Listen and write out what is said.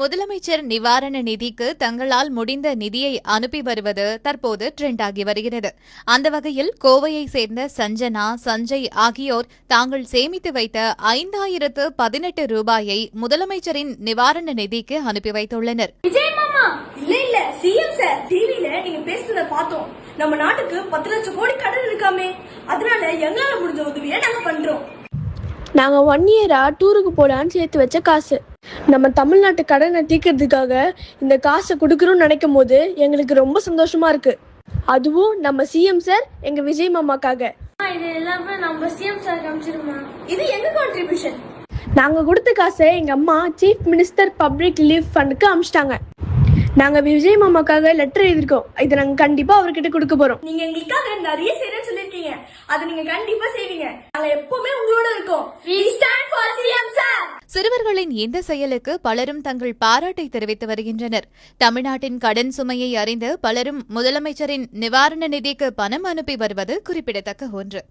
முதலமைச்சர் நிவாரண நிதிக்கு தங்களால் முடிந்த நிதியை அனுப்பி வருவது தற்போது ட்ரெண்ட் ஆகி வருகிறது. அந்த வகையில் கோவையை சேர்ந்த சஞ்சனா, சஞ்சய் ஆகியோர் தாங்கள் சேமித்து வைத்த 5018 ரூபாயை முதலமைச்சரின் நிவாரண நிதிக்கு அனுப்பி வைத்துள்ளனர். விஜய் மாமா, இல்ல சிஎம் சார், டிவில நீங்க பேசுறத பார்த்தோம். நம்ம நாட்டுக்கு 10 லட்சம் கோடி கடன் இருக்காமே, அதனால எங்களால முடிஞ்ச உதவியை நாங்க பண்றோம். நாங்க 1 இயரா டூருக்கு போலான்னு சேர்த்து வச்ச காசு. நம்ம தமிழ்நாட்டு கடனை தீர்க்கறதுக்காக இந்த காசை கொடுக்கணும்னு நினைக்கும் போது எங்களுக்கு ரொம்ப சந்தோஷமா இருக்கு. அதுவும் நம்ம சிஎம் சார் எங்க விஜய் மாமாக்காக. இது எல்லாமே நம்ம சிஎம் சார் காமிச்சிருமா? இது எங்க கான்ட்ரிபியூஷன். நாங்க கொடுத்த காசை எங்க அம்மா சீஃப் மினிஸ்டர் பப்ளிக் ரிலீஃப் ஃபண்டுக்கு அனுப்பிச்சிட்டாங்க. நாங்க விஜய் மாமாக்காக லெட்டர் எழுதிருக்கோம். இதை நாங்க கண்டிப்பா அவர்கிட்ட கொடுக்க போறோம். நீங்க எங்களுக்காக நிறைய செய்யறேன்னு சொல்லிருக்கீங்க, அதை நீங்க கண்டிப்பா செய்வீங்க. நாங்க எப்பவுமே உங்களோட இருக்கோம். We stand for CM sir. சிறுவர்களின் இந்த செயலுக்கு பலரும் தங்கள் பாராட்டை தெரிவித்து வருகின்றனர். தமிழ்நாட்டின் கடன் சுமையை அறிந்து பலரும் முதலமைச்சரின் நிவாரண நிதிக்கு பணம் அனுப்பி வருவது குறிப்பிடத்தக்க ஒன்று.